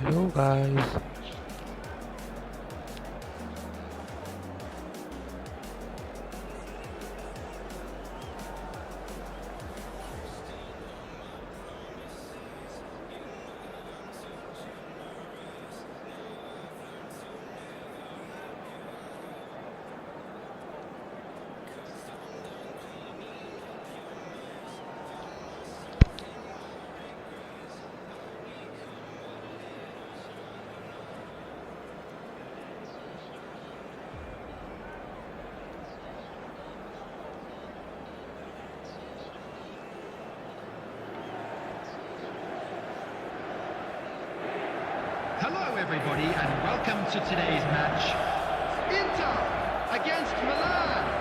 Hello guys. Hello everybody and welcome to today's match. Inter against Milan.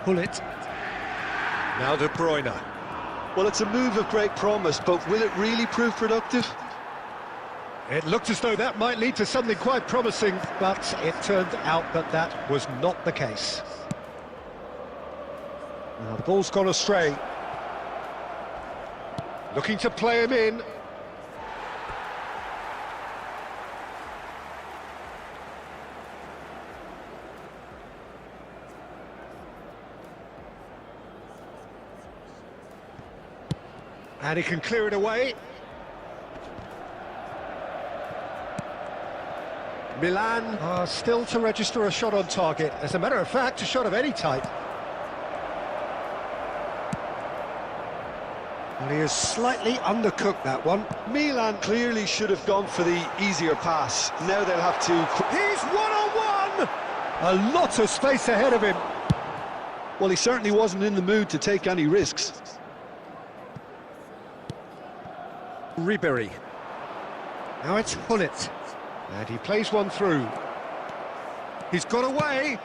pull it. Now De Bruyne. Well, it's a move of great promise, but will it really prove productive? It looked as though that might lead to something quite promising, but it turned out that that was not the case. Now the ball's gone astray. Looking to play him in. And he can clear it away. Milan are still to register a shot on target. As a matter of fact, a shot of any type. And he has slightly undercooked that one. Milan clearly should have gone for the easier pass. Now they'll have to... He's one-on-one! A lot of space ahead of him. Well, he certainly wasn't in the mood to take any risks. Ribery. Now it's Hullet. And he plays one through. He's got away.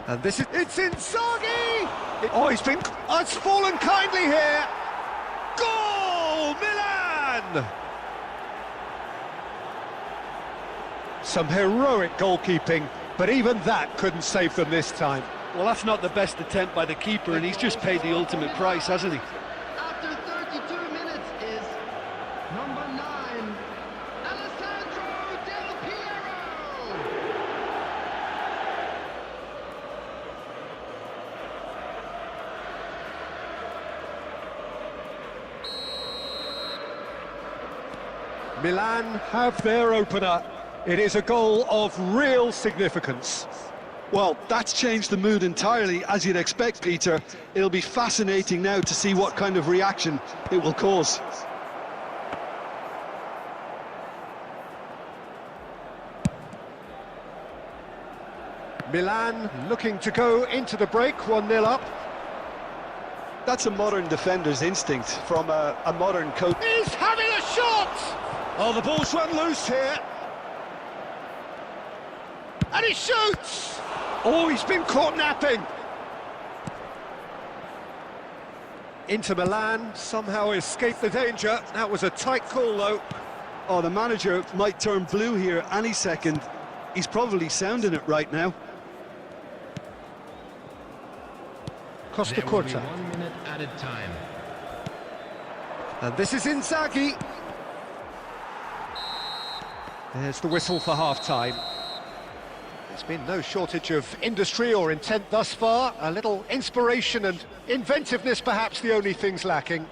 And this is... It's Inzaghi! It's fallen kindly here. Goal! Milan! Some heroic goalkeeping, but even that couldn't save them this time. Well, that's not the best attempt by the keeper, and he's just paid the ultimate price, hasn't he? After 32 minutes is number 9, Alessandro Del Piero. Milan have their opener. It is a goal of real significance. Well, that's changed the mood entirely, as you'd expect, Peter. It'll be fascinating now to see what kind of reaction it will cause. Milan looking to go into the break, 1-0 up. That's a modern defender's instinct from a modern coach. He's having a shot! Oh, the ball's run loose here. And he shoots! Oh, he's been caught napping. Inter Milan somehow escaped the danger. That was a tight call, though. Oh, the manager might turn blue here any second. He's probably sounding it right now. Costa There will be Curta. 1 minute added time. And this is Inzaghi. There's the whistle for half-time. There's been no shortage of industry or intent thus far. A little inspiration and inventiveness, perhaps the only things lacking.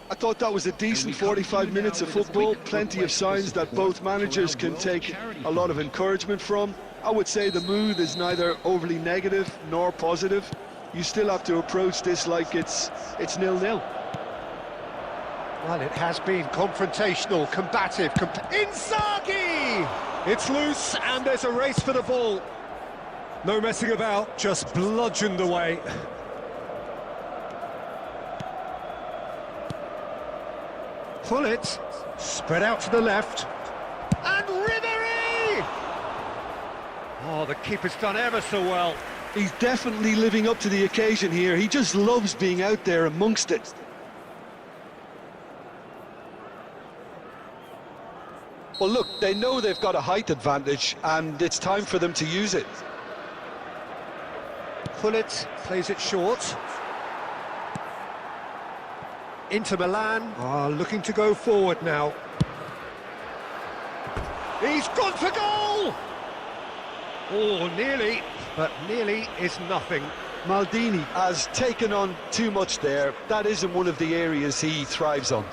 I thought that was a decent 45 minutes of football. Plenty of signs that both managers can take a lot of encouragement from. I would say the mood is neither overly negative nor positive. You still have to approach this like it's 0-0. Well, it has been confrontational, combative. Inzaghi! It's loose, and there's a race for the ball. No messing about, just bludgeoned away. Pull it, spread out to the left. And Ribery! Oh, the keeper's done ever so well. He's definitely living up to the occasion here. He just loves being out there amongst it. Well, look, they know they've got a height advantage, and it's time for them to use it. Pull it, plays it short. Inter Milan are looking to go forward now. He's gone for goal! Oh, nearly, but nearly is nothing. Maldini has taken on too much there. That isn't one of the areas he thrives on.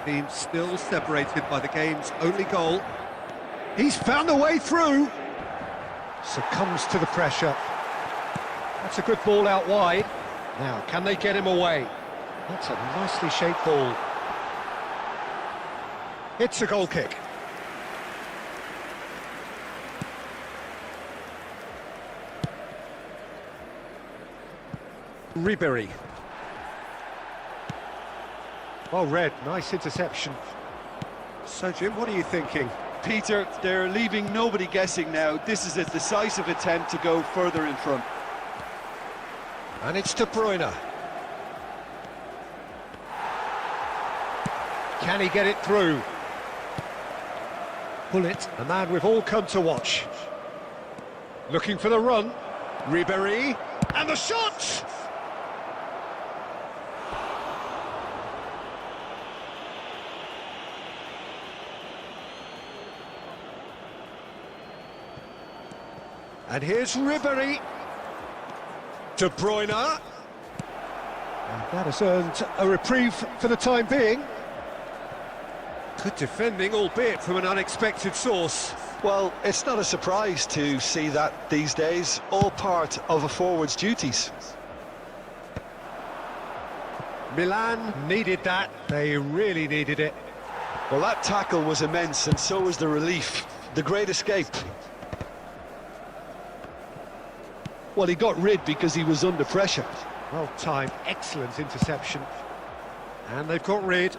Team still separated by the game's only goal. He's found a way through. Succumbs to the pressure. That's a good ball out wide. Now, can they get him away? That's a nicely shaped ball. It's a goal kick. Ribery. Well read, nice interception. So Jim, what are you thinking? Peter, they're leaving nobody guessing now. This is a decisive attempt to go further in front. And it's De Bruyne. Can he get it through? Pull it, a man we've all come to watch. Looking for the run. Ribery, and the shot! And here's Ribery. De Bruyne. And that has earned a reprieve for the time being. Good defending, albeit from an unexpected source. Well, it's not a surprise to see that these days, all part of a forward's duties. Milan needed that, they really needed it. Well, that tackle was immense, and so was the relief. The great escape. Well, he got rid because he was under pressure. Well timed, excellent interception. And they've got rid.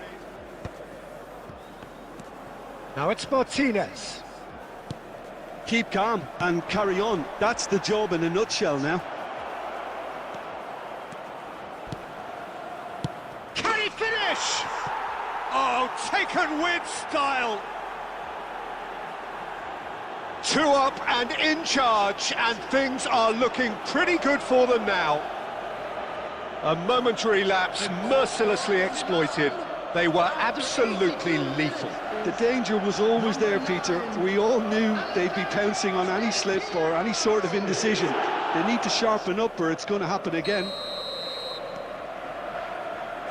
Now it's Martinez. Keep calm and carry on. That's the job in a nutshell now. Can he finish? Oh, taken with style. 2 up and in charge, and things are looking pretty good for them now. A momentary lapse mercilessly exploited. They were absolutely lethal. The danger was always there, Peter. We all knew they'd be pouncing on any slip or any sort of indecision. They need to sharpen up or it's going to happen again.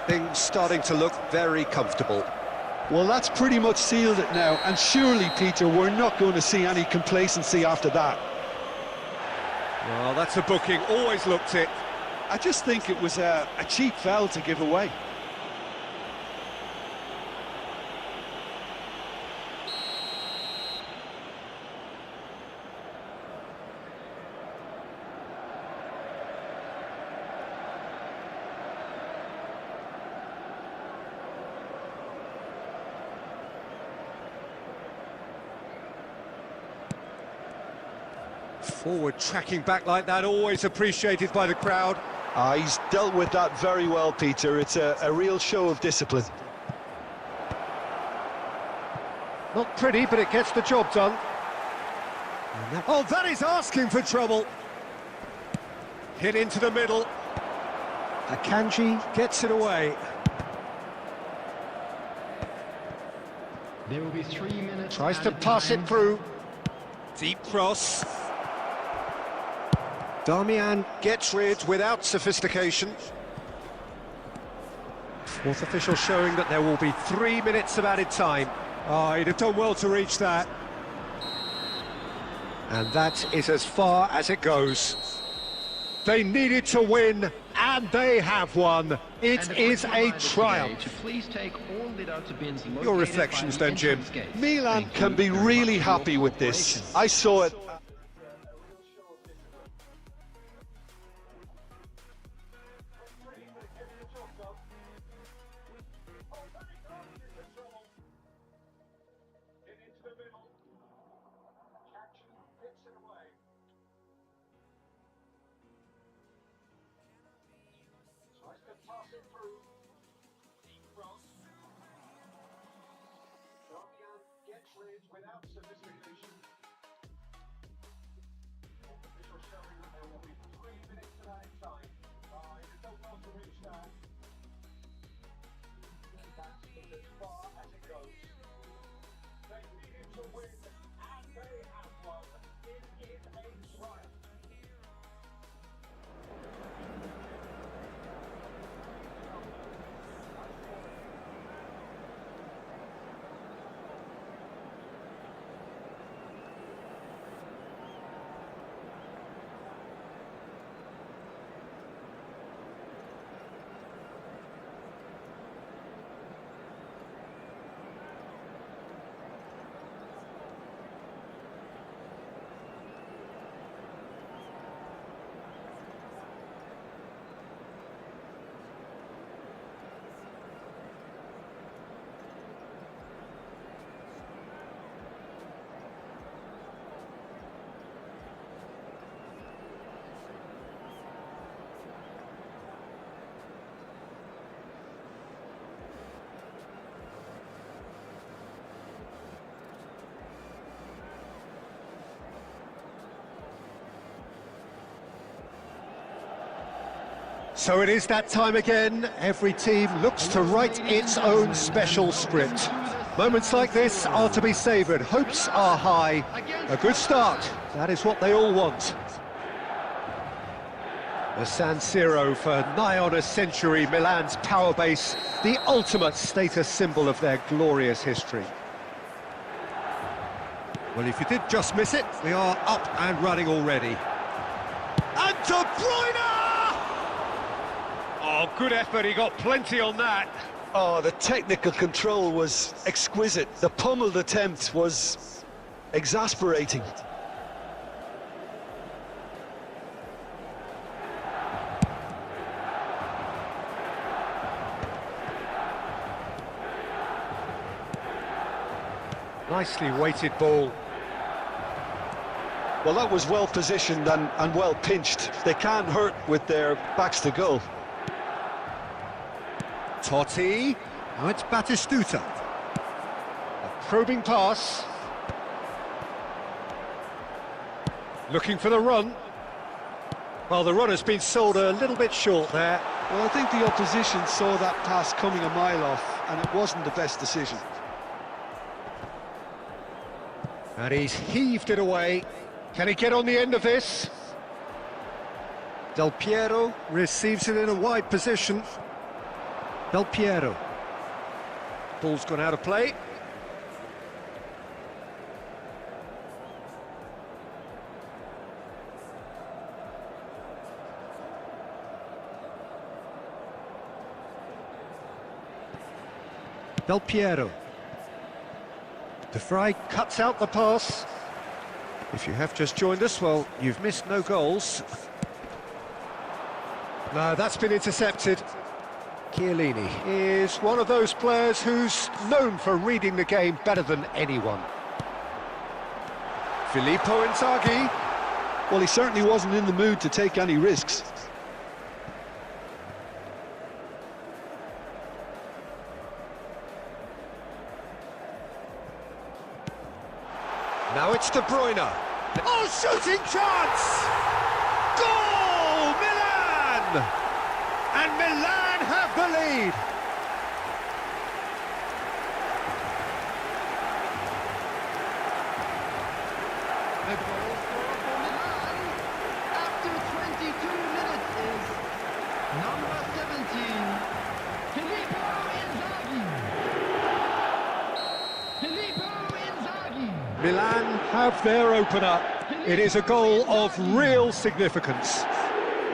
Things starting to look very comfortable. Well, that's pretty much sealed it now, and surely, Peter, we're not going to see any complacency after that. Well, that's a booking, always looked it. I just think it was a cheap foul to give away. Forward tracking back like that, always appreciated by the crowd. He's dealt with that very well, Peter. It's a real show of discipline. Not pretty, but it gets the job done. Oh, that is asking for trouble. Hit into the middle. Akanji gets it away. There will be 3 minutes. Tries to added pass time. it through. Deep cross. Darmian gets rid without sophistication. Fourth official showing that there will be 3 minutes of added time. Oh, he'd have done well to reach that. And that is as far as it goes. They needed to win, and they have won. It is a triumph. Please take all without bins Your reflections then, Jim. Milan can be really happy with this. I saw it. Without sophistication. Official showing that there will be 3 minutes of added time. They don't want to reach that. That's as far as it goes. They needed to win, and they have won. It is a triumph. So it is that time again. Every team looks to write its own special script. Moments like this are to be savoured. Hopes are high. A good start. That is what they all want. The San Siro for nigh on a century, Milan's power base, the ultimate status symbol of their glorious history. Well, if you did just miss it, we are up and running already. And De Bruyne! Oh, good effort, he got plenty on that. Oh, the technical control was exquisite. The pummeled attempt was exasperating. Nicely weighted ball. Well, that was well positioned and well pinched. They can't hurt with their backs to goal. Totti. Now it's Batistuta. A probing pass. Looking for the run. Well, the run has been sold a little bit short there. Well, I think the opposition saw that pass coming a mile off, and it wasn't the best decision. And he's heaved it away. Can he get on the end of this? Del Piero receives it in a wide position. Del Piero. Ball's gone out of play. Del Piero. De Vrij cuts out the pass. If you have just joined us, well, you've missed no goals. No, that's been intercepted. Chiellini is one of those players who's known for reading the game better than anyone. Filippo Inzaghi. Well, he certainly wasn't in the mood to take any risks. Now it's De Bruyne. Oh, shooting chance! Goal! Milan! And Milan have the lead. The goal scorer for Milan after 22 minutes is number 17, Filippo Inzaghi. Filippo Inzaghi. Milan have their opener. It is a goal of real significance.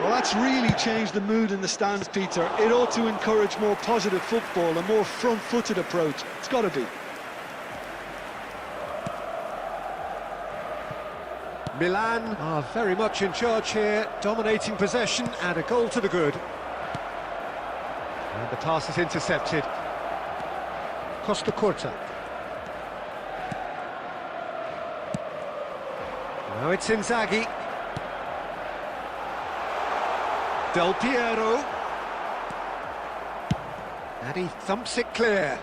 Well, that's really changed the mood in the stands, Peter. It ought to encourage more positive football, a more front-footed approach. It's got to be. Milan are very much in charge here, dominating possession and a goal to the good. And the pass is intercepted. Costa Curta. Now it's Inzaghi. Del Piero. And he thumps it clear.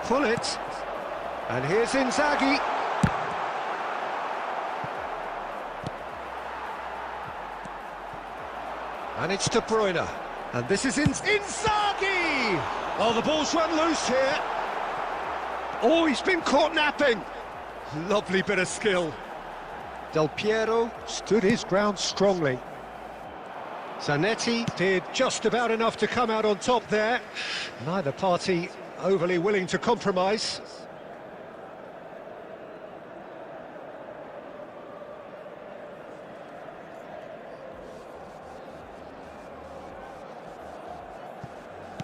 Pull it. And here's Inzaghi. And it's De Bruyne. And this is Inzaghi! Oh, the ball's run loose here. Oh, he's been caught napping. Lovely bit of skill. Del Piero stood his ground strongly. Zanetti did just about enough to come out on top there. Neither party overly willing to compromise.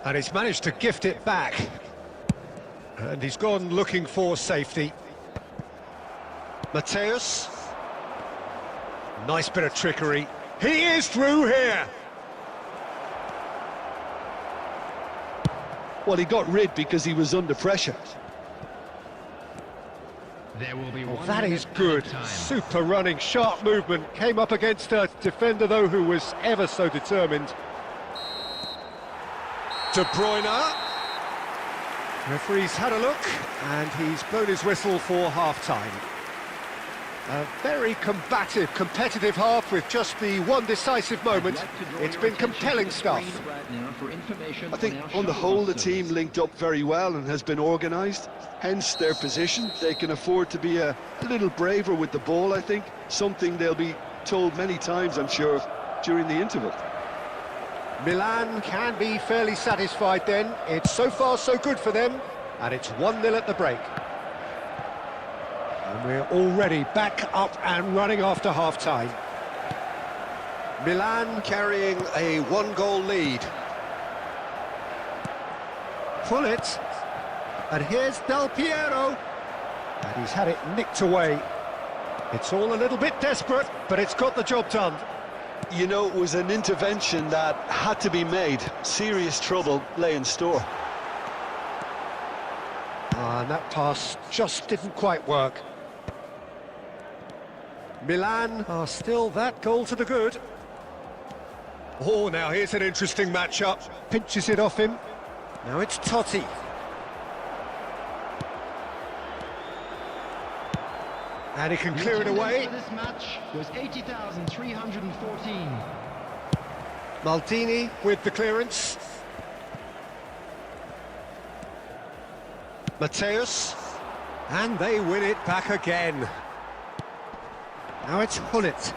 And he's managed to gift it back. And he's gone looking for safety. Mateus. Nice bit of trickery. He is through here. Well, he got rid because he was under pressure. There will be one That is minute good. added time. Super running, sharp movement. Came up against a defender, though, who was ever so determined. De Bruyne. Referee's had a look, and he's blown his whistle for half-time. A very combative, competitive half with just the one decisive moment. It's been compelling stuff. I think on the whole the team linked up very well and has been organised, hence their position. They can afford to be a little braver with the ball, I think, something they'll be told many times, I'm sure, during the interval. Milan can be fairly satisfied then. It's so far so good for them, and it's 1-0 at the break. And we're already back up and running after half-time. Milan carrying a one-goal lead. Pull it. And here's Del Piero. And he's had it nicked away. It's all a little bit desperate, but it's got the job done. You know, it was an intervention that had to be made. Serious trouble lay in store. And that pass just didn't quite work. Milan are still that goal to the good. Oh, now here's an interesting matchup. Pinches it off him. Now it's Totti. And he can clear it away. This match was 80,314. Maldini with the clearance. Mateus. And they win it back again. Now it's Hullet.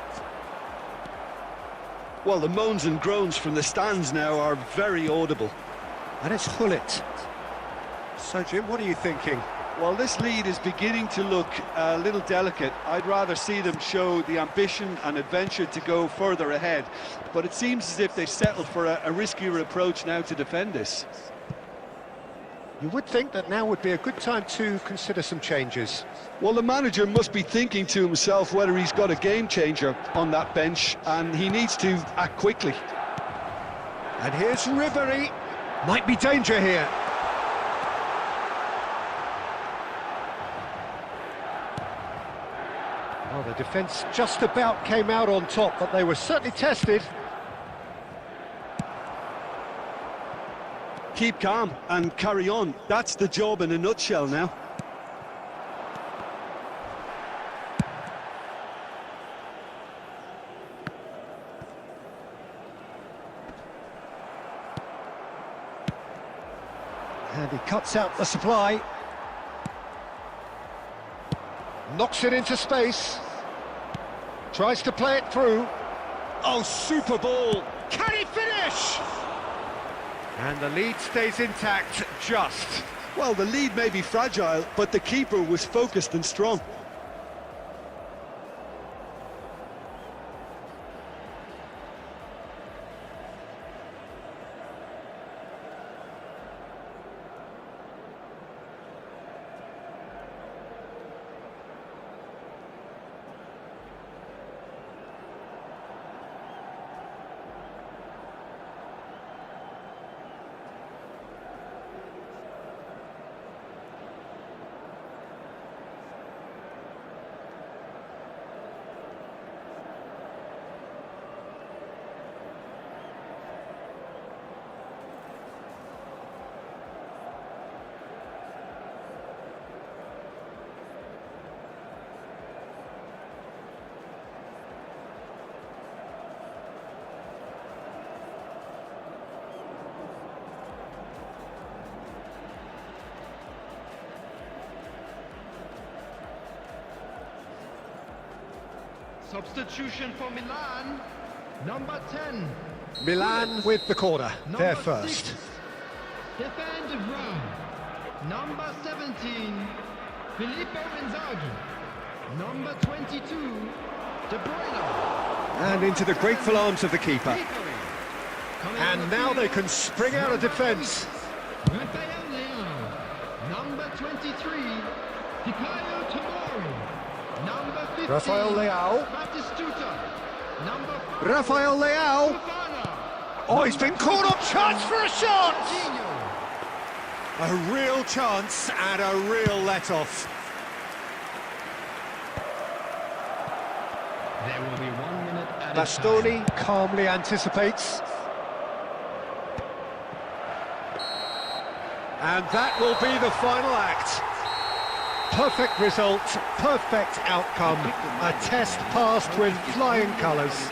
Well, the moans and groans from the stands now are very audible. And it's Hullet. So, Jim, what are you thinking? Well, this lead is beginning to look a little delicate. I'd rather see them show the ambition and adventure to go further ahead. But it seems as if they've settled for a riskier approach now to defend this. You would think that now would be a good time to consider some changes. Well, the manager must be thinking to himself whether he's got a game changer on that bench, and he needs to act quickly. And here's Ribery. Might be danger here. Well, the defence just about came out on top, but they were certainly tested. Keep calm and carry on. That's the job in a nutshell now. And he cuts out the supply. Knocks it into space. Tries to play it through. Oh, super ball. Can he finish? And the lead stays intact, just. Well, the lead may be fragile, but the keeper was focused and strong. Substitution for Milan, number 10. Milan with the corner, they're first. Defend Rome, number 17. Filippo Inzaghi, number 22. De Bruyne. And into the grateful arms of the keeper. And now they can spring out of defence. Rafael Leão, number 23. Fikayo Tomori, number 15. Rafael Leão. Batistuta, number 5. Rafael Leão. Oh, he's been caught up. Chance for a shot! Dinho. A real chance and a real let-off. There will be 1 minute at Bastoni calmly anticipates. And that will be the final act. Perfect result, perfect outcome. A test passed with flying colours.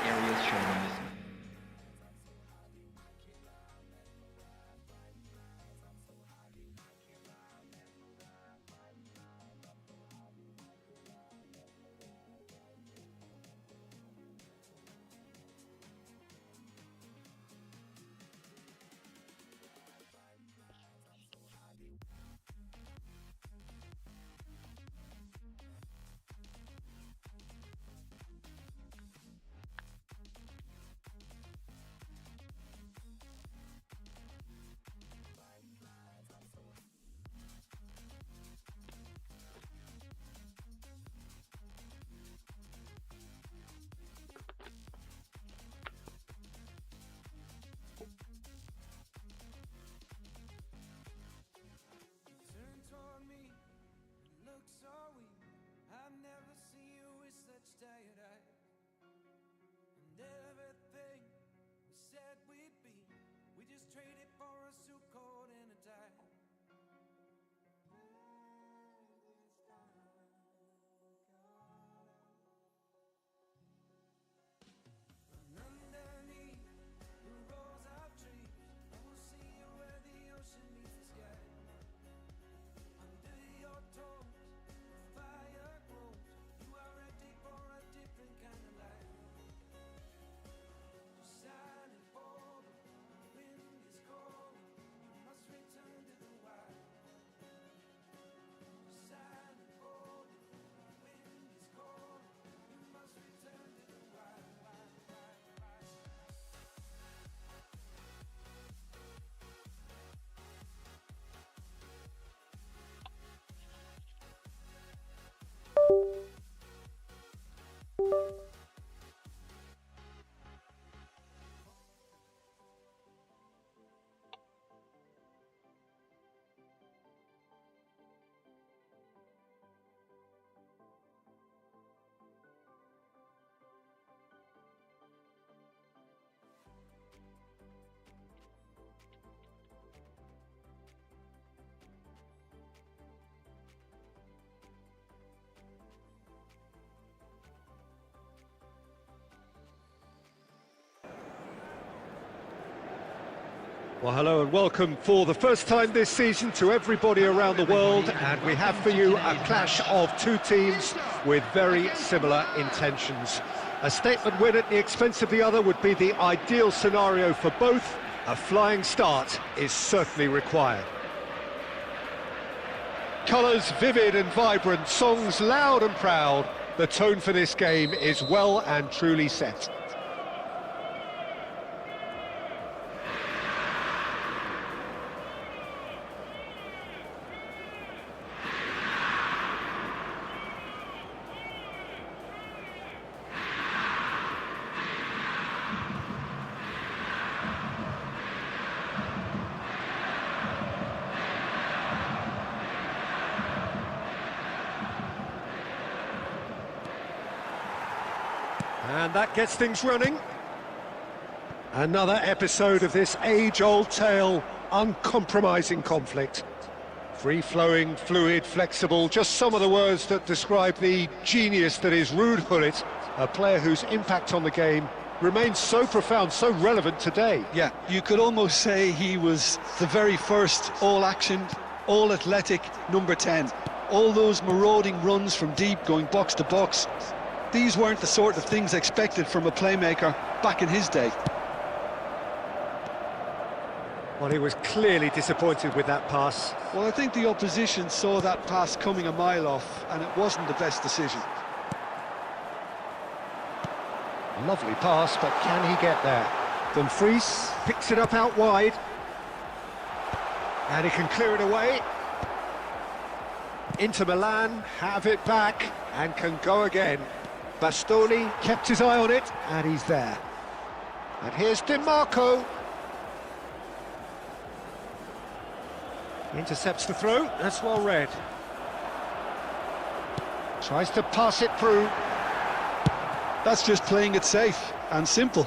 Well, hello and welcome for the first time this season to everybody around the world, and we have for you a clash of two teams with very similar intentions. A statement win at the expense of the other would be the ideal scenario for both. A flying start is certainly required. Colours vivid and vibrant, songs loud and proud. The tone for this game is well and truly set. And that gets things running. Another episode of this age-old tale, uncompromising conflict. Free-flowing, fluid, flexible, just some of the words that describe the genius that is Ruud Gullit, a player whose impact on the game remains so profound, so relevant today. Yeah, you could almost say he was the very first all-action, all-athletic number 10. All those marauding runs from deep, going box to box. These weren't the sort of things expected from a playmaker back in his day. Well, he was clearly disappointed with that pass. Well, I think the opposition saw that pass coming a mile off, and it wasn't the best decision. Lovely pass, but can he get there? Dumfries picks it up out wide. And he can clear it away. Inter Milan have it back and can go again. Bastoni kept his eye on it, and he's there. And here's DiMarco. Intercepts the throw, that's well read. Tries to pass it through. That's just playing it safe and simple.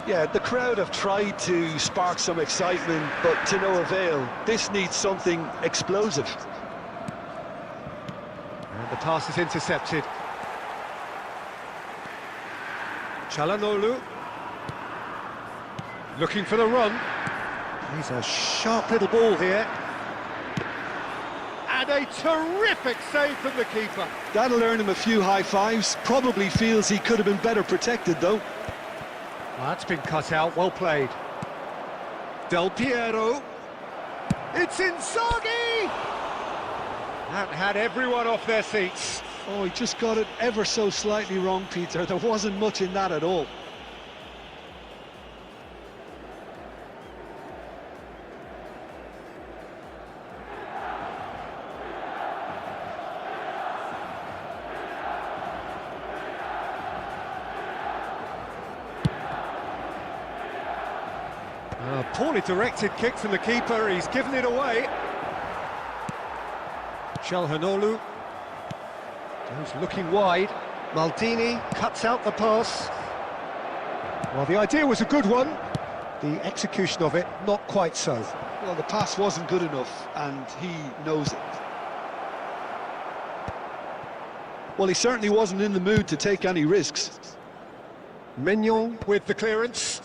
Yeah, the crowd have tried to spark some excitement, but to no avail. This needs something explosive. And the pass is intercepted. Çalhanoğlu. Looking for the run. He's a sharp little ball here. And a terrific save from the keeper. That'll earn him a few high fives. Probably feels he could have been better protected, though. Well, that's been cut out, well played. Del Piero. It's Inzaghi! That had everyone off their seats. Oh, he just got it ever so slightly wrong, Peter. There wasn't much in that at all. A poorly directed kick from the keeper, he's given it away. Çalhanoğlu goes looking wide. Maldini cuts out the pass. Well, the idea was a good one. The execution of it, not quite so. Well, the pass wasn't good enough, and he knows it. Well, he certainly wasn't in the mood to take any risks. Mignon with the clearance.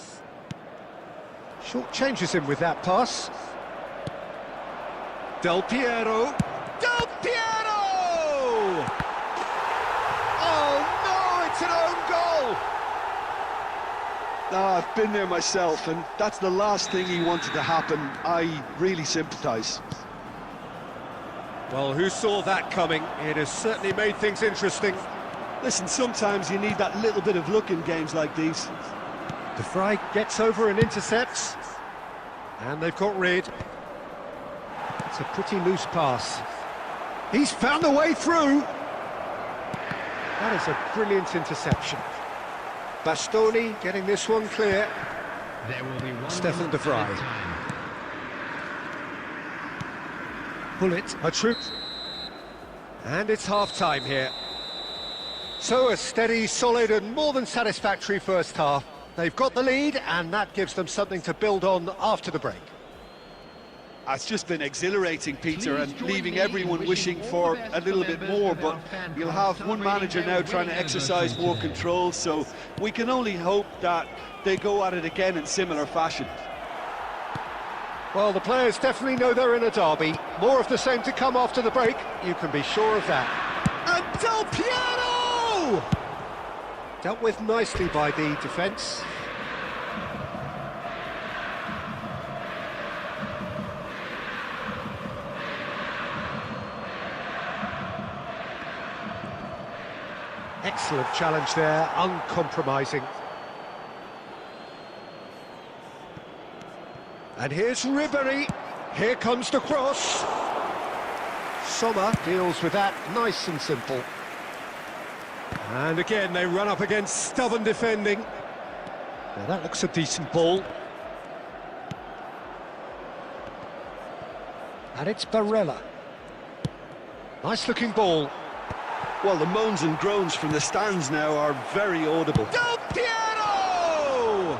Short changes him with that pass. Del Piero. Del Piero! Oh no, it's an own goal! I've been there myself, and that's the last thing he wanted to happen. I really sympathise. Well, who saw that coming? It has certainly made things interesting. Listen, sometimes you need that little bit of luck in games like these. De Vrij gets over and intercepts. And they've got rid. It's a pretty loose pass. He's found a way through. That is a brilliant interception. Bastoni getting this one clear. There will be one Stefan De Vrij. added time. Bullet, a troop. And it's half-time here. So a steady, solid and more than satisfactory first half. They've got the lead and that gives them something to build on after the break. It's just been exhilarating, Peter, and leaving everyone wishing for a little bit more, but you'll have one manager now trying to exercise more control, so we can only hope that they go at it again in similar fashion. Well, the players definitely know they're in a derby. More of the same to come after the break, you can be sure of that. And Del Piero! Dealt with nicely by the defence. Excellent challenge there, uncompromising. And here's Ribéry. Here comes the cross. Sommer deals with that nice and simple. And again, they run up against stubborn defending. Now that looks a decent ball. And it's Barella. Nice looking ball. Well, the moans and groans from the stands now are very audible. Del Piero!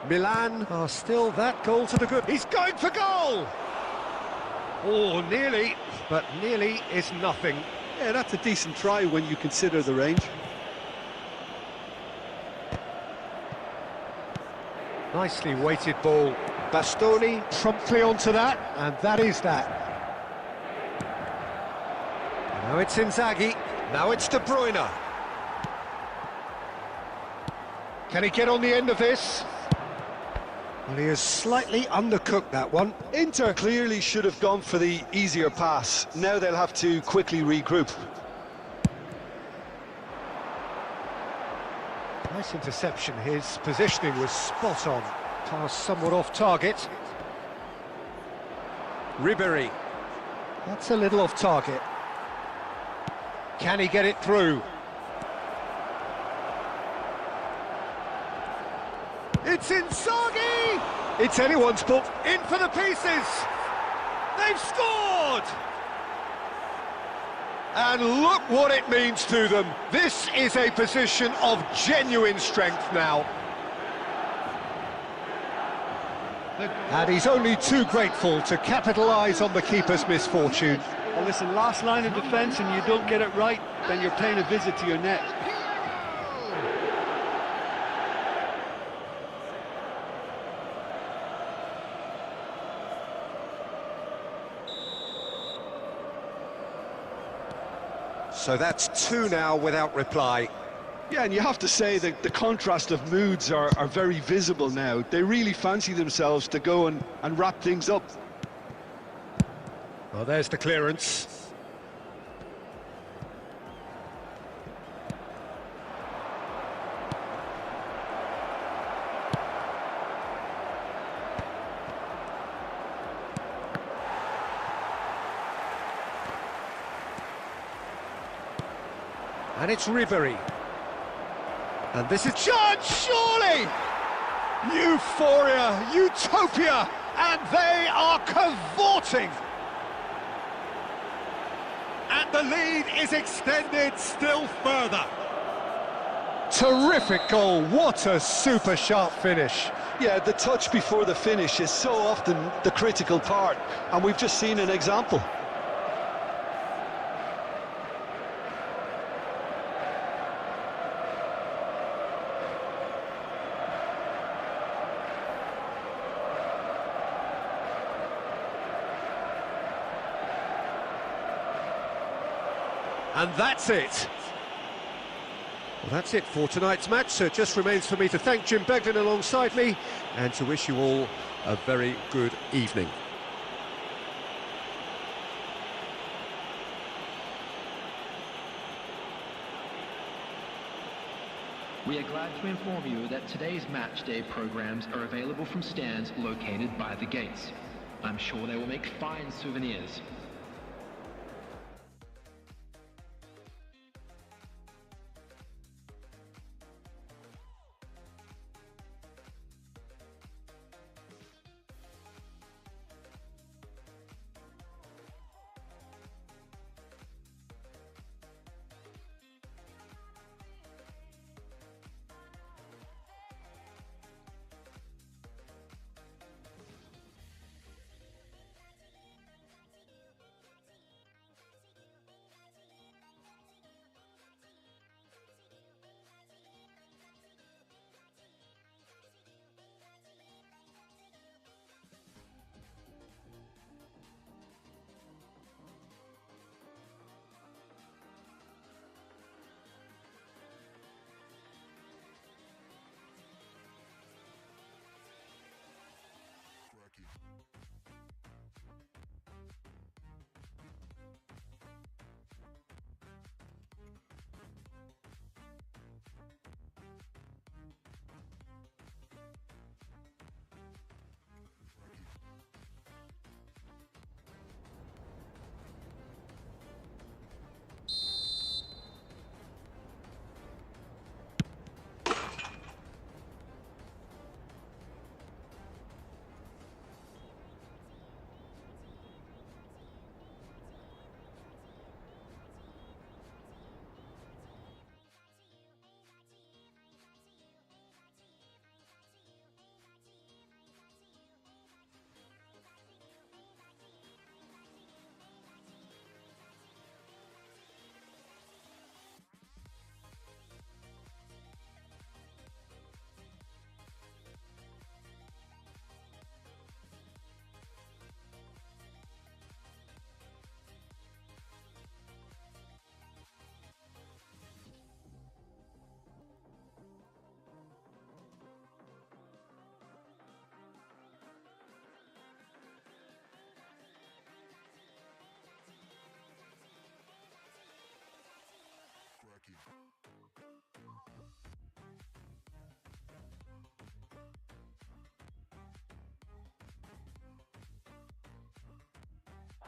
Milan are still that goal to the good. He's going for goal! Oh, nearly, but nearly is nothing. Yeah, that's a decent try when you consider the range. Nicely weighted ball. Bastoni promptly onto that, and that is that. Now it's Inzaghi, now it's De Bruyne. Can he get on the end of this? Well, he has slightly undercooked that one. Inter clearly should have gone for the easier pass. Now they'll have to quickly regroup. Nice interception, his positioning was spot on. Pass somewhat off target. Ribéry. That's a little off target. Can he get it through? It's Inzaghi! It's anyone's ball. In for the pieces! They've scored! And look what it means to them. This is a position of genuine strength now. And he's only too grateful to capitalise on the keeper's misfortune. Well, listen, last line of defence and you don't get it right, then you're paying a visit to your net. So that's 2 now without reply. Yeah, and you have to say that the contrast of moods are very visible now. They really fancy themselves to go and wrap things up. Well, there's the clearance. And it's Ribery. And this is chance, surely! Euphoria, utopia, and they are cavorting! And the lead is extended still further. Terrific goal, what a super sharp finish. Yeah, the touch before the finish is so often the critical part, and we've just seen an example. And that's it. Well, that's it for tonight's match, so it just remains for me to thank Jim Beglin alongside me and to wish you all a very good evening. We are glad to inform you that today's match day programs are available from stands located by the gates. I'm sure they will make fine souvenirs.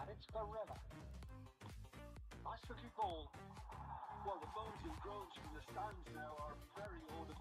And it's Barella. Nice looking ball. Well, the moans and groans from the stands now are very audible.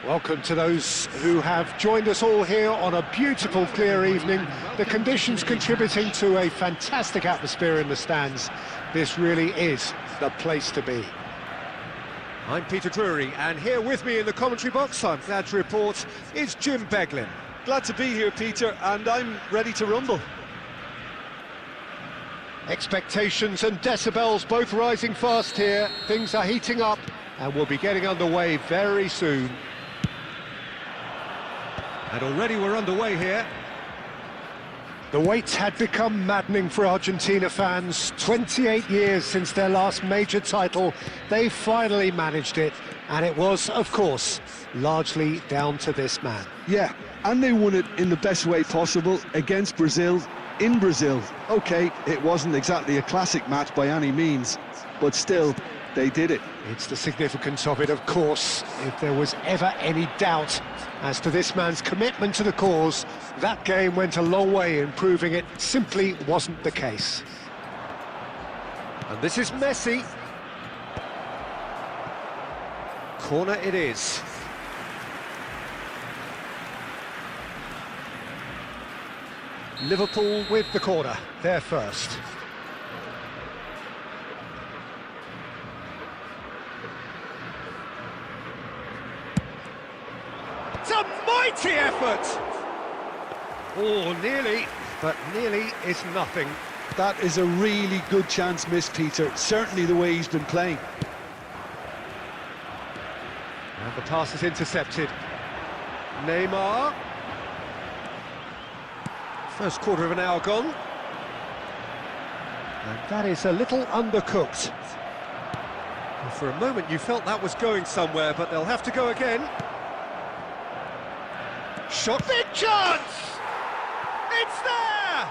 Welcome to those who have joined us all here on a beautiful, clear evening. The conditions contributing to a fantastic atmosphere in the stands. This really is the place to be. I'm Peter Drury, and here with me in the commentary box, I'm glad to report, is Jim Beglin. Glad to be here, Peter, and I'm ready to rumble. Expectations and decibels both rising fast here. Things are heating up, and we'll be getting underway very soon. And already we're underway here. The wait had become maddening for Argentina fans. 28 years since their last major title. They finally managed it, and it was, of course, largely down to this man. Yeah, and they won it in the best way possible against Brazil, in Brazil. Okay, it wasn't exactly a classic match by any means, but still, they did it. It's the significance of it, of course. If there was ever any doubt as to this man's commitment to the cause, that game went a long way in proving it simply wasn't the case. And this is Messi. Corner it is. Liverpool with the corner, they're first. It's a mighty effort! Oh, nearly, but nearly is nothing. That is a really good chance missed, Peter. Certainly the way he's been playing. And the pass is intercepted. Neymar. First quarter of an hour gone. And that is a little undercooked. Well, for a moment you felt that was going somewhere, but they'll have to go again. Shot, big chance! It's there!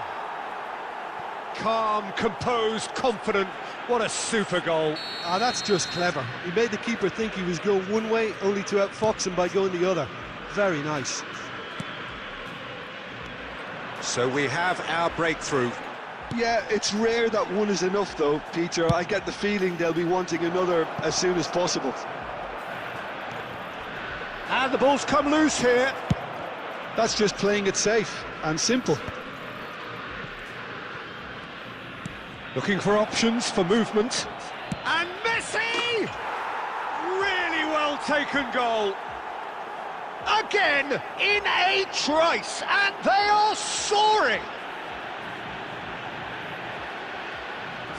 Calm, composed, confident. What a super goal. Ah, that's just clever. He made the keeper think he was going one way, only to outfox him by going the other. Very nice. So we have our breakthrough. Yeah, it's rare that one is enough though, Peter. I get the feeling they'll be wanting another as soon as possible. And the ball's come loose here. That's just playing it safe and simple. Looking for options for movement. And Messi! Really well taken goal. Again, in a trice, and they are soaring.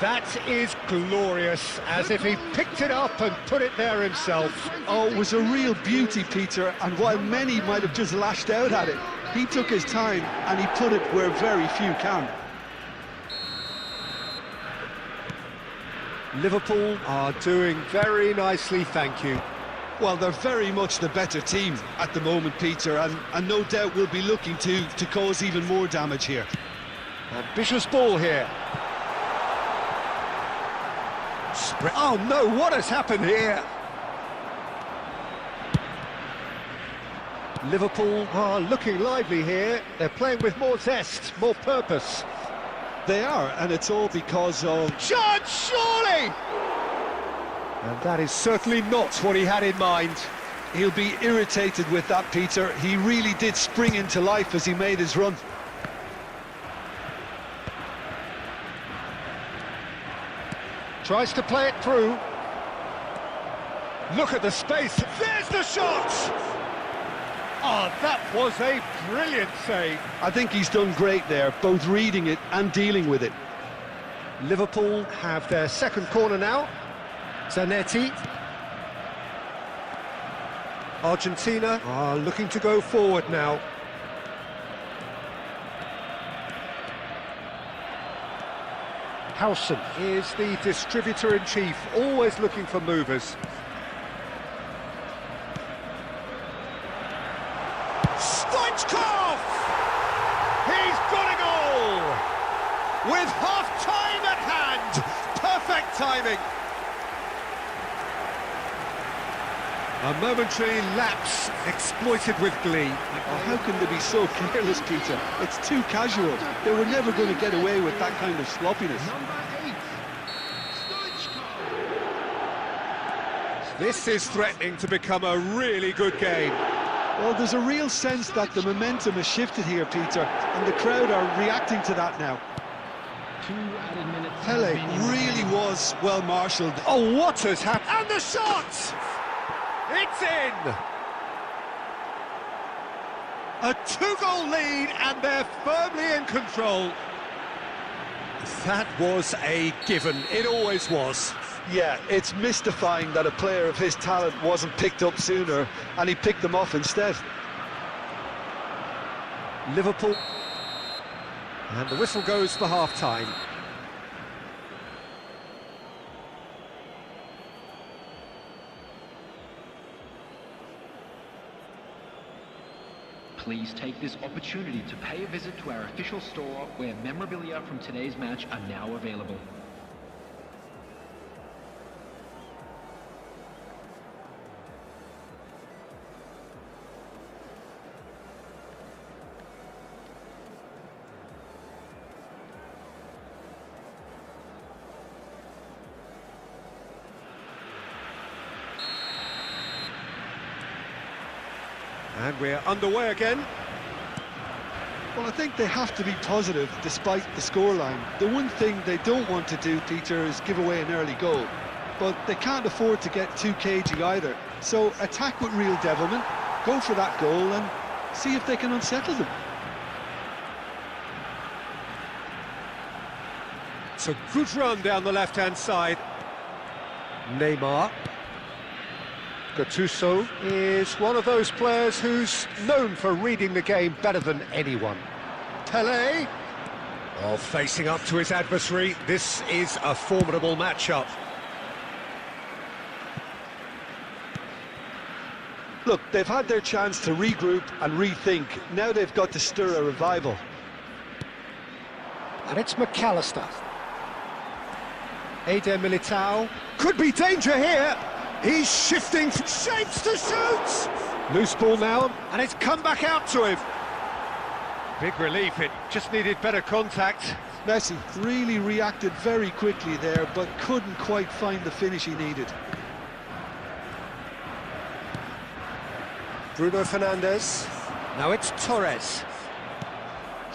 That is glorious, as if he picked it up and put it there himself. Oh, it was a real beauty, Peter, and while many might have just lashed out at it, he took his time and he put it where very few can. Liverpool are doing very nicely, thank you. Well, they're very much the better team at the moment, Peter, and no doubt will be looking to cause even more damage here. Ambitious ball here. Oh no, what has happened here? Liverpool are looking lively here. They're playing with more zest, more purpose. They are, and it's all because of... Chance, surely! And that is certainly not what he had in mind. He'll be irritated with that, Peter. He really did spring into life as he made his run. Tries to play it through. Look at the space. There's the shot! Oh, that was a brilliant save. I think he's done great there, both reading it and dealing with it. Liverpool have their second corner now. Zanetti. Argentina are looking to go forward now. Howson is the distributor-in-chief, always looking for movers. Stoichkov! He's got a goal! With half-time at hand! Perfect timing! A momentary lapse exploited with glee. Oh, how can they be so careless, Peter? It's too casual. They were never going to get away with that kind of sloppiness. Number 8, This is threatening to become a really good game. Well, there's a real sense that the momentum has shifted here, Peter, and the crowd are reacting to that now. 2 added minutes. Pele really was well marshalled. Oh, what has happened? And the shot! It's in! A 2-goal lead, and they're firmly in control. That was a given. It always was. Yeah, it's mystifying that a player of his talent wasn't picked up sooner, and he picked them off instead. Liverpool. And the whistle goes for half-time. Please take this opportunity to pay a visit to our official store where memorabilia from today's match are now available. And we're underway again. Well, I think they have to be positive despite the scoreline. The one thing they don't want to do, Peter, is give away an early goal. But they can't afford to get too cagey either. So attack with real devilment, go for that goal and see if they can unsettle them. It's a good run down the left-hand side. Neymar. Gattuso is one of those players who's known for reading the game better than anyone. Pele, well, facing up to his adversary, this is a formidable matchup. Look, they've had their chance to regroup and rethink. Now they've got to stir a revival. And it's McAllister. Eder Militao. Could be danger here. He's shifting from shapes to shoots. Loose ball now, and it's come back out to him. Big relief, it just needed better contact. Messi really reacted very quickly there, but couldn't quite find the finish he needed. Bruno Fernandes. Now it's Torres.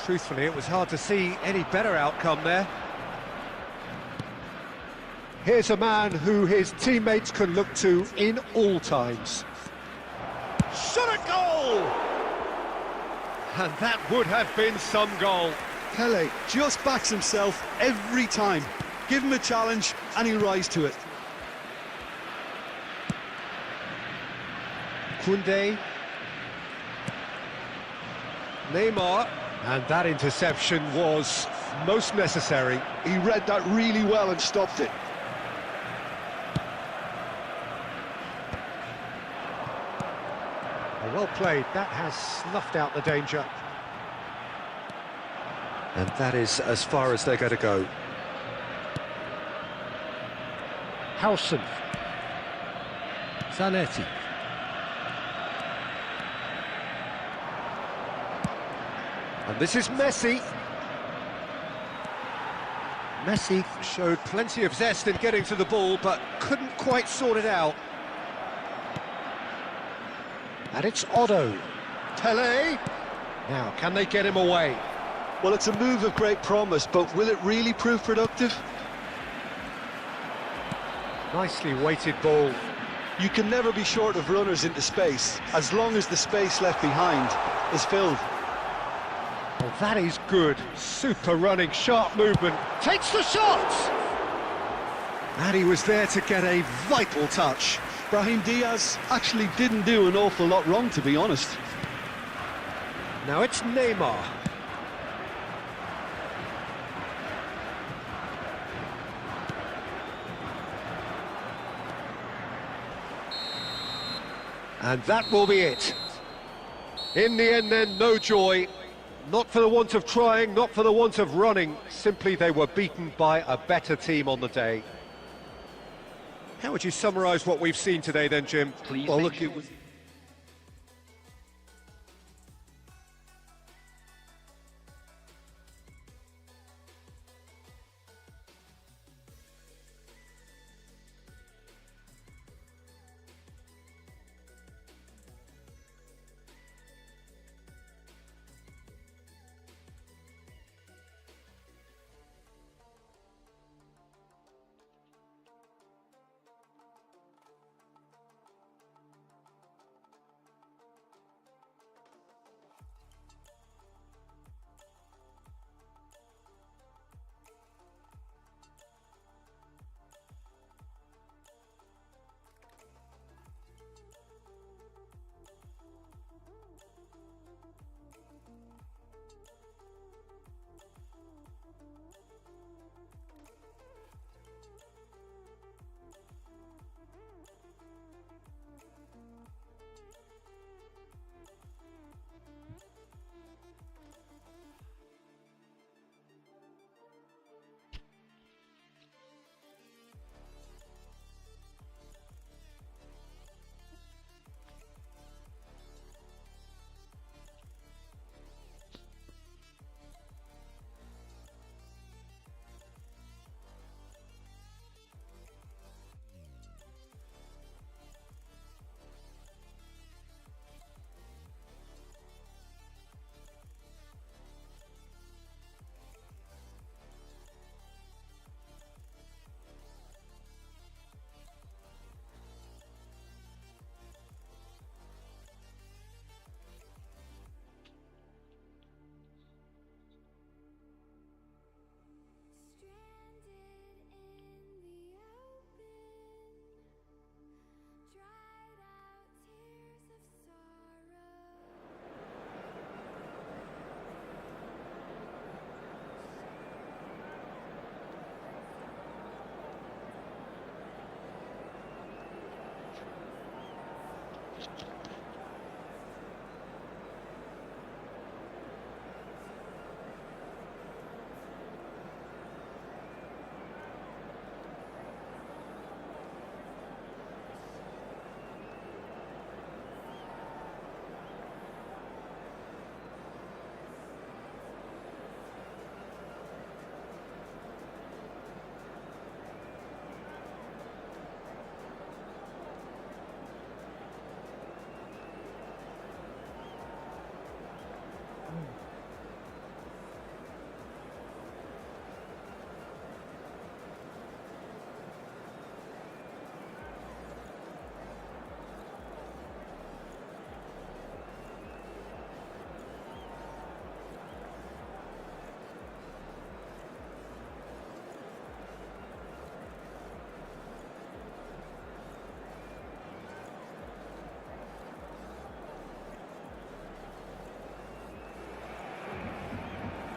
Truthfully, it was hard to see any better outcome there. Here's a man who his teammates can look to in all times. Shot a goal! And that would have been some goal. Pele just backs himself every time. Give him a challenge and he'll rise to it. Koundé. Neymar. And that interception was most necessary. He read that really well and stopped it. Well played, that has snuffed out the danger. And that is as far as they're going to go. Howson. Zanetti. And this is Messi. Messi showed plenty of zest in getting to the ball, but couldn't quite sort it out. And it's Otto. Pele. Now, can they get him away? Well, it's a move of great promise, but will it really prove productive? Nicely weighted ball. You can never be short of runners into space, as long as the space left behind is filled. Well, that is good. Super running, sharp movement. Takes the shot! And he was there to get a vital touch. Brahim Diaz actually didn't do an awful lot wrong, to be honest. Now it's Neymar. And that will be it. In the end then, no joy. Not for the want of trying, not for the want of running. Simply they were beaten by a better team on the day. How would you summarise what we've seen today then, Jim? Please Well, make look, sure- it was...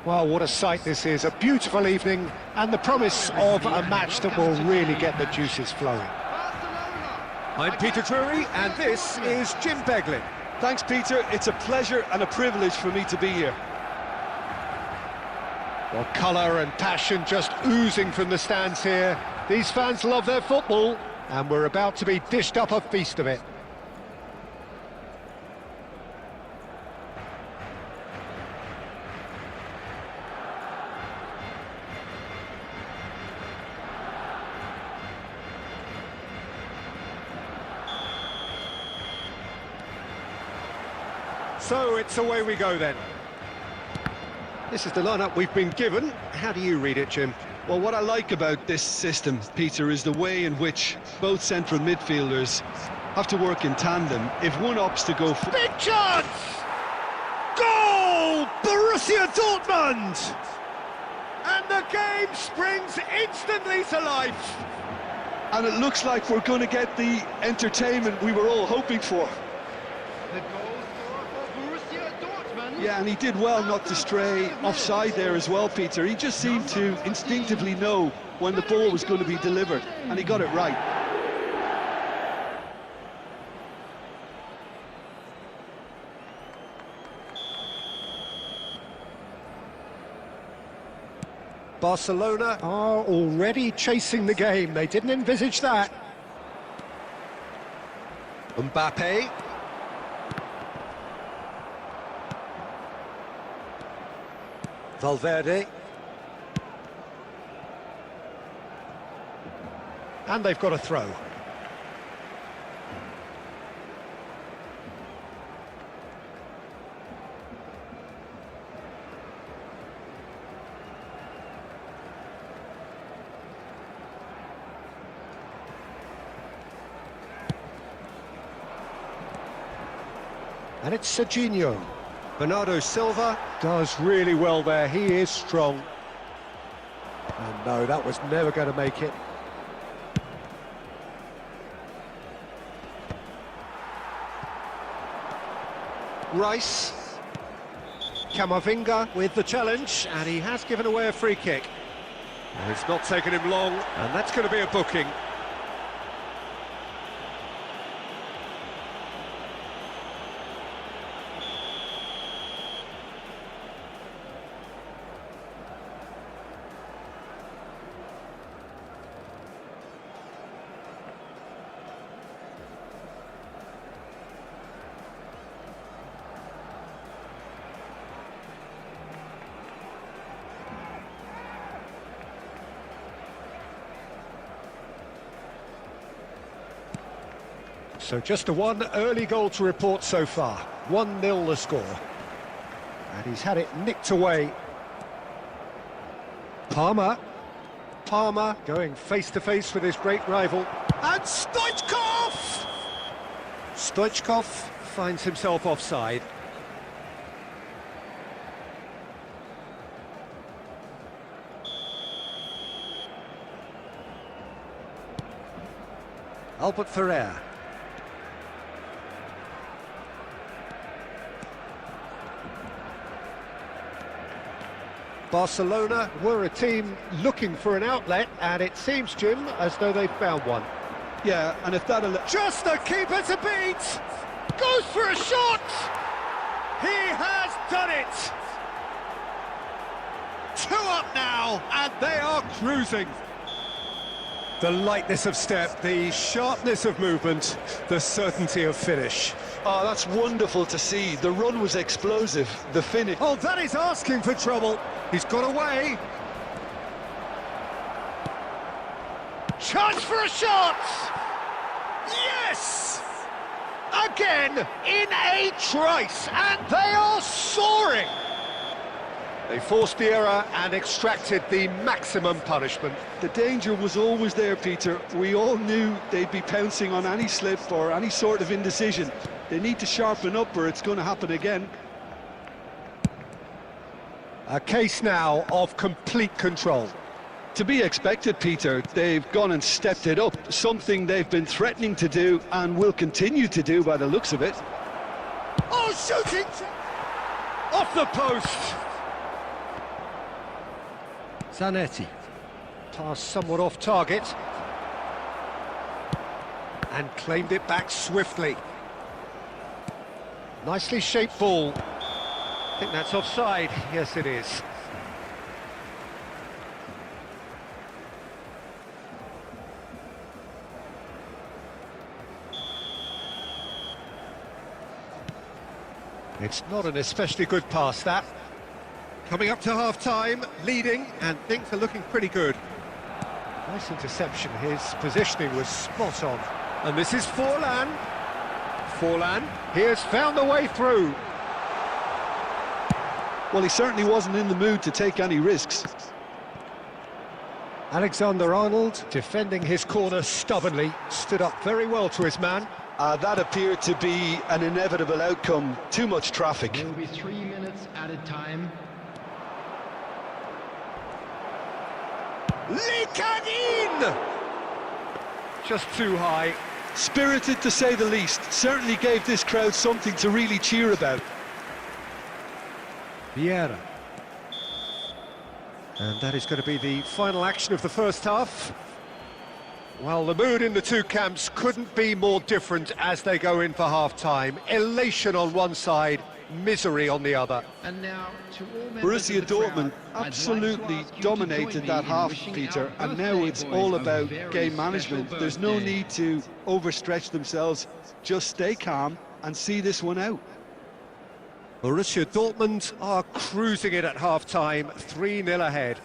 Well, what a sight this is, a beautiful evening, and the promise of a match that will really get the juices flowing. I'm Peter Drury, and this is Jim Beglin. Thanks, Peter. It's a pleasure and a privilege for me to be here. Well, colour and passion just oozing from the stands here. These fans love their football, and we're about to be dished up a feast of it. So it's away we go then. This is the lineup we've been given. How do you read it, Jim? Well, what I like about this system, Peter, is the way in which both central midfielders have to work in tandem. If one opts to go... Big chance! Goal! Borussia Dortmund! And the game springs instantly to life. And it looks like we're going to get the entertainment we were all hoping for. The goal scorer for Borussia Dortmund. Yeah, and he did well not to stray offside there as well, Peter. He just seemed to instinctively know when the ball was going to be delivered, and he got it right. Barcelona are already chasing the game. They didn't envisage that. Mbappe. Valverde. And they've got a throw. And it's Serginho. Bernardo Silva does really well there. He is strong. And no, that was never going to make it. Rice. Camavinga with the challenge, and he has given away a free kick. And it's not taken him long, and that's going to be a booking. So just a one early goal to report so far. 1-0 the score. And he's had it nicked away. Palmer going face-to-face with his great rival. And Stoichkov! Stoichkov finds himself offside. Albert Ferrer. Barcelona were a team looking for an outlet, and it seems, Jim, as though they've found one. Yeah, and if that'll... Just the keeper to beat! Goes for a shot! He has done it! 2 up now, and they are cruising. The lightness of step, the sharpness of movement, the certainty of finish. Oh, that's wonderful to see. The run was explosive. The finish... Oh, that is asking for trouble. He's got away. Chance for a shot! Yes! Again, in a trice, and they are soaring! They forced the error and extracted the maximum punishment. The danger was always there, Peter. We all knew they'd be pouncing on any slip or any sort of indecision. They need to sharpen up or it's going to happen again. A case now of complete control. To be expected, Peter. They've gone and stepped it up, something they've been threatening to do and will continue to do by the looks of it. Oh, shooting! Off the post! Zanetti. Pass somewhat off target. And claimed it back swiftly. Nicely shaped ball. I think that's offside. Yes, it is. It's not an especially good pass, that. Coming up to half-time, leading, and things are looking pretty good. Nice interception. His positioning was spot on. And this is Forlan. Forlan, he has found the way through. Well, he certainly wasn't in the mood to take any risks. Alexander-Arnold, defending his corner stubbornly, stood up very well to his man. That appeared to be an inevitable outcome. Too much traffic. There will be 3 minutes added time. Likanin! Just too high. Spirited to say the least. Certainly gave this crowd something to really cheer about. Vieira. And that is going to be the final action of the first half. Well, the mood in the two camps couldn't be more different as they go in for half-time. Elation on one side, misery on the other. And now, to all members Borussia of the crowd, Dortmund I'd absolutely like to ask you to dominated join me that in half, wishing Peter, our and now birthday it's boys all a about very game special management. There's no birthday. need to overstretch themselves. Just stay calm and see this one out. Borussia Dortmund are cruising it at half-time, 3-0 ahead.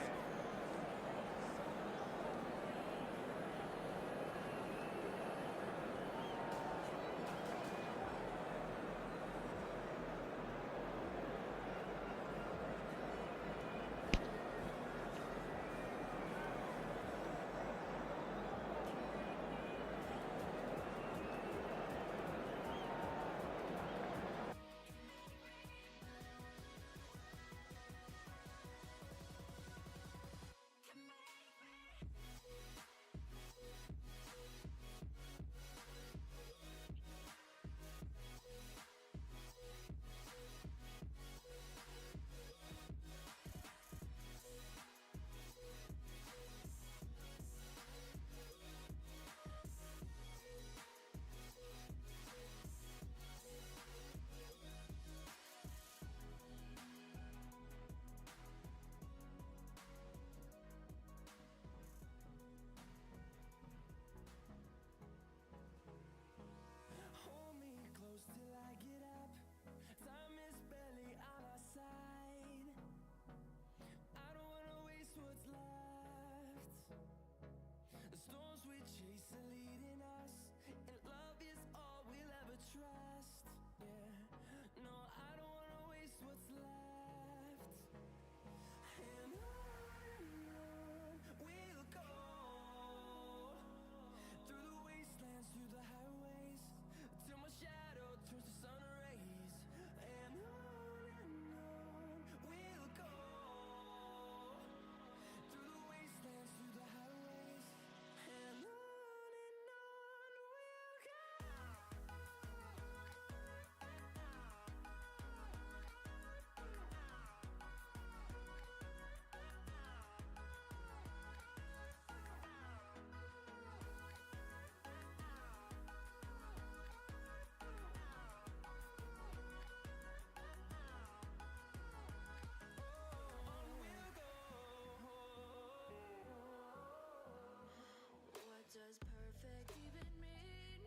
Does perfect even mean?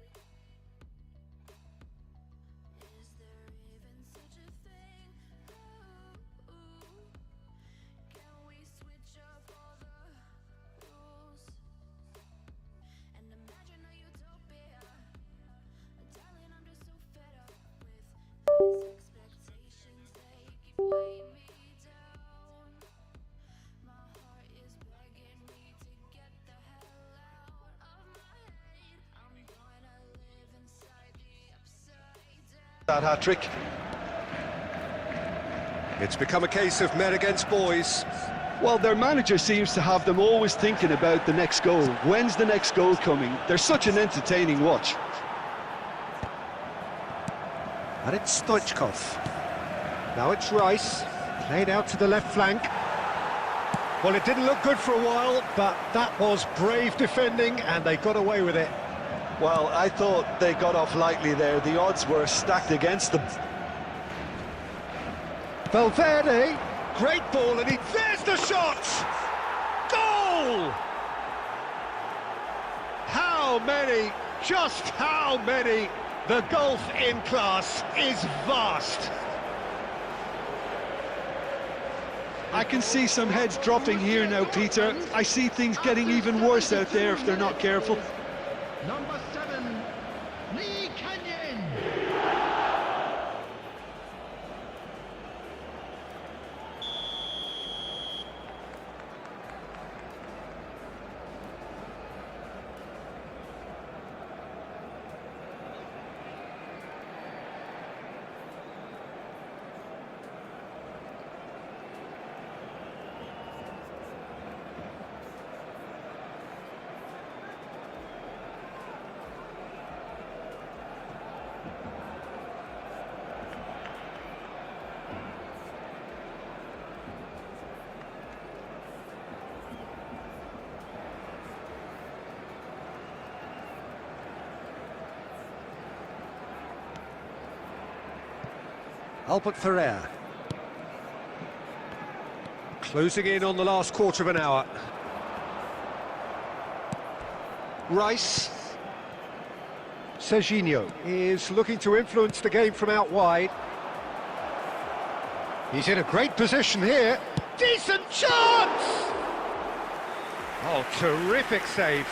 Is there even such a thing? Ooh, can we switch up all the rules and imagine a utopia? Darling, I'm just so fed up with these expectations. They keep weighing me down. My heart is begging me to get the hell out. That hat-trick. It's become a case of men against boys. Well, their manager seems to have them always thinking about the next goal. When's the next goal coming? They're such an entertaining watch. And it's Stoichkov. Now it's Rice, played out to the left flank. Well, it didn't look good for a while, but that was brave defending, and they got away with it. Well, I thought they got off lightly there. The odds were stacked against them. Valverde, great ball, and there's the shot! Goal! How many, just how many? The gulf in class is vast. I can see some heads dropping here now, Peter. I see things getting even worse out there if they're not careful. Number 7, Lee Canyon. Albert Ferrer. Closing in on the last quarter of an hour. Rice. Serginho is looking to influence the game from out wide. He's in a great position here. Decent chance! Oh, terrific save.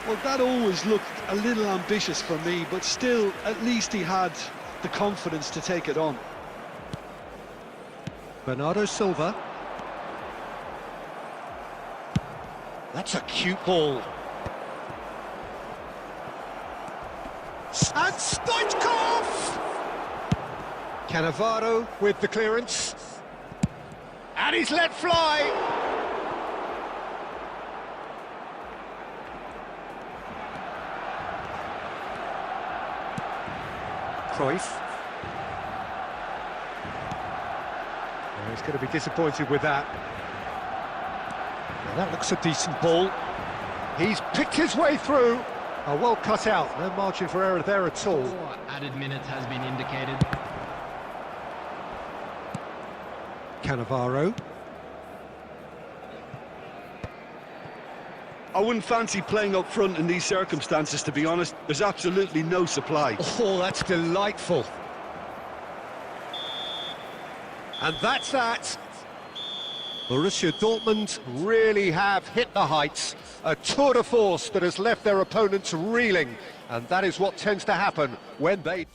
Well, that always looked a little ambitious for me, but still, at least he had the confidence to take it on. Bernardo Silva. That's a cute ball. And Stoichkov! Cannavaro with the clearance. And he's let fly! Cruyff. He's going to be disappointed with that. Now that looks a decent ball. He's picked his way through. Oh, well cut out. No margin for error there at all. Added minutes has been indicated. Cannavaro. I wouldn't fancy playing up front in these circumstances, to be honest. There's absolutely no supply. Oh, that's delightful. And that's that. Borussia Dortmund really have hit the heights. A tour de force that has left their opponents reeling. And that is what tends to happen when they...